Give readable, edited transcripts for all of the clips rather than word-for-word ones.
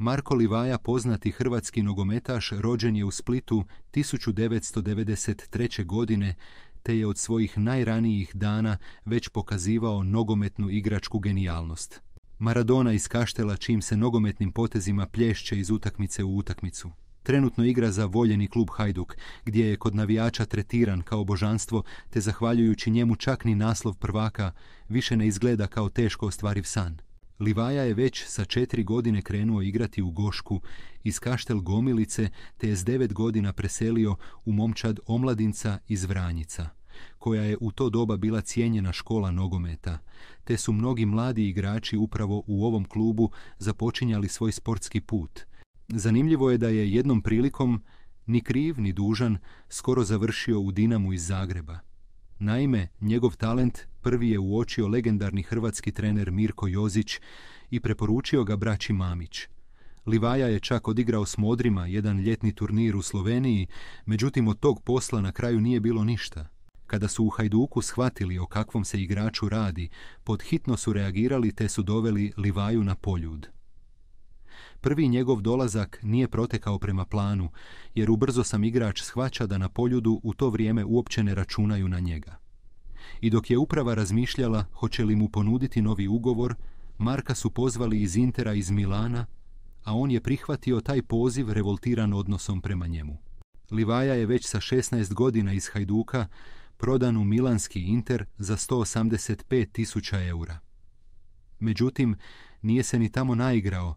Marko Livaja, poznati hrvatski nogometaš, rođen je u Splitu 1993. godine, te je od svojih najranijih dana već pokazivao nogometnu igračku genijalnost. Maradona iz Kaštela, čijim se nogometnim potezima plješće iz utakmice u utakmicu. Trenutno igra za voljeni klub Hajduk, gdje je kod navijača tretiran kao božanstvo, te zahvaljujući njemu čak ni naslov prvaka više ne izgleda kao teško ostvariv san. Livaja je već sa 4 godine krenuo igrati u Gošku iz Kaštel Gomilice, te je s 9 godina preselio u momčad Omladinca iz Vranjica, koja je u to doba bila cijenjena škola nogometa, te su mnogi mladi igrači upravo u ovom klubu započinjali svoj sportski put. Zanimljivo je da je jednom prilikom, ni kriv ni dužan, skoro završio u Dinamu iz Zagreba. Naime, njegov talent prvi je uočio legendarni hrvatski trener Mirko Jozić i preporučio ga braći Mamić. Livaja je čak odigrao s Modrima jedan ljetni turnir u Sloveniji, međutim od tog posla na kraju nije bilo ništa. Kada su u Hajduku shvatili o kakvom se igraču radi, podhitno su reagirali te su doveli Livaju na Poljud. Prvi njegov dolazak nije protekao prema planu, jer ubrzo sam igrač shvaća da na Poljudu u to vrijeme uopće ne računaju na njega. I dok je uprava razmišljala hoće li mu ponuditi novi ugovor, Marka su pozvali iz Intera iz Milana, a on je prihvatio taj poziv revoltiran odnosom prema njemu. Livaja je već sa 16 godina iz Hajduka prodan u milanski Inter za 185.000 eura. Međutim, nije se ni tamo naigrao,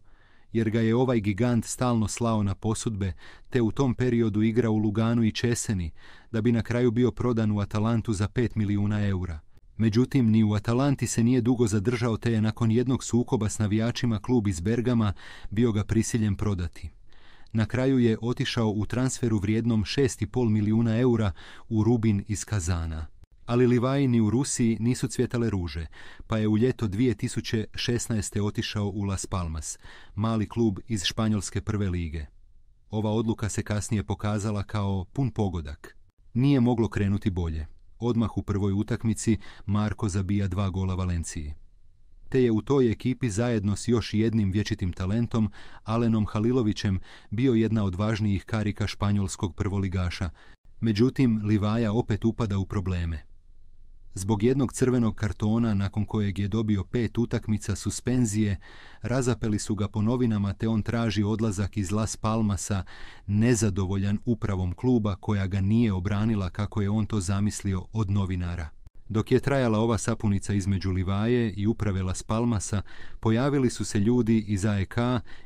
jer ga je ovaj gigant stalno slao na posudbe, te u tom periodu igrao u Luganu i Česeni, da bi na kraju bio prodan u Atalantu za 5 milijuna eura. Međutim, ni u Atalanti se nije dugo zadržao, te je nakon jednog sukoba s navijačima klub iz Bergama bio ga prisiljen prodati. Na kraju je otišao u transferu vrijednom 6,5 milijuna eura u Rubin iz Kazana. Ali Livaji ni u Rusiji nisu cvjetale ruže, pa je u ljeto 2016. otišao u Las Palmas, mali klub iz španjolske prve lige. Ova odluka se kasnije pokazala kao pun pogodak. Nije moglo krenuti bolje. Odmah u prvoj utakmici Marko zabija 2 gola Valenciji. Te je u toj ekipi zajedno s još jednim vječitim talentom, Alenom Halilovićem, bio jedna od važnijih karika španjolskog prvoligaša. Međutim, Livaja opet upada u probleme. Zbog jednog crvenog kartona, nakon kojeg je dobio 5 utakmica suspenzije, razapeli su ga po novinama, te on traži odlazak iz Las Palmasa, nezadovoljan upravom kluba koja ga nije obranila kako je on to zamislio od novinara. Dok je trajala ova sapunica između Livaje i uprave Las Palmasa, pojavili su se ljudi iz AEK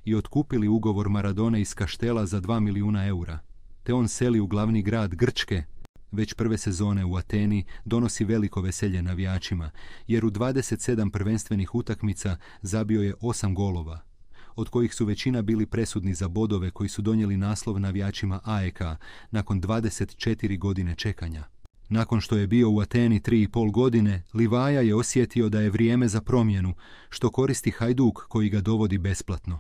i otkupili ugovor Maradone iz Kaštela za 2 milijuna eura. Te on seli u glavni grad Grčke. Već prve sezone u Ateni donosi veliko veselje navijačima, jer u 27 prvenstvenih utakmica zabio je 8 golova, od kojih su većina bili presudni za bodove koji su donijeli naslov navijačima AEK nakon 24 godine čekanja. Nakon što je bio u Ateni 3,5 godine, Livaja je osjetio da je vrijeme za promjenu, što koristi Hajduk koji ga dovodi besplatno.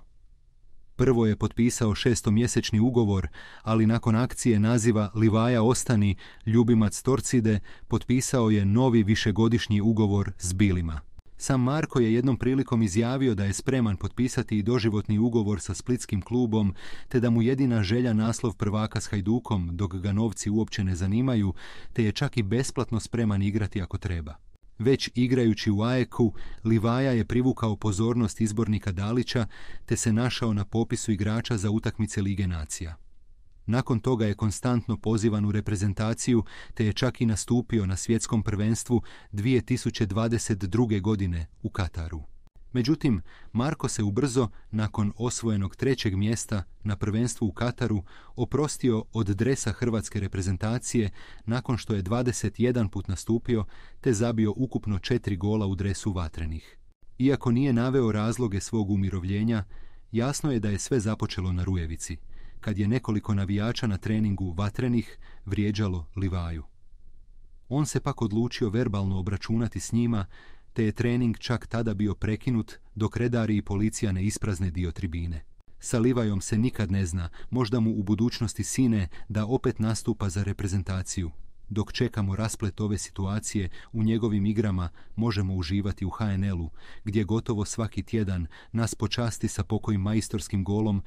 Prvo je potpisao 6-mjesečni ugovor, ali nakon akcije naziva Livaja ostani, ljubimac Torcide, potpisao je novi višegodišnji ugovor s Bilima. Sam Marko je jednom prilikom izjavio da je spreman potpisati i doživotni ugovor sa splitskim klubom, te da mu jedina želja naslov prvaka s Hajdukom, dok ga novci uopće ne zanimaju, te je čak i besplatno spreman igrati ako treba. Već igrajući u AEK-u, Livaja je privukao pozornost izbornika Dalića, te se našao na popisu igrača za utakmice Lige nacija. Nakon toga je konstantno pozivan u reprezentaciju, te je čak i nastupio na svjetskom prvenstvu 2022. godine u Kataru. Međutim, Marko se ubrzo, nakon osvojenog 3. mjesta na prvenstvu u Kataru, oprostio od dresa hrvatske reprezentacije nakon što je 21 put nastupio te zabio ukupno 4 gola u dresu Vatrenih. Iako nije naveo razloge svog umirovljenja, jasno je da je sve započelo na Rujevici, kad je nekoliko navijača na treningu Vatrenih vrijeđalo Livaju. On se pak odlučio verbalno obračunati s njima, te je trening čak tada bio prekinut dok redari i policija ne isprazne dio tribine. Sa Livajom se nikad ne zna, možda mu u budućnosti sine da opet nastupa za reprezentaciju. Dok čekamo rasplet ove situacije, u njegovim igrama možemo uživati u HNL-u, gdje gotovo svaki tjedan nas počasti sa pokojim majstorskim golom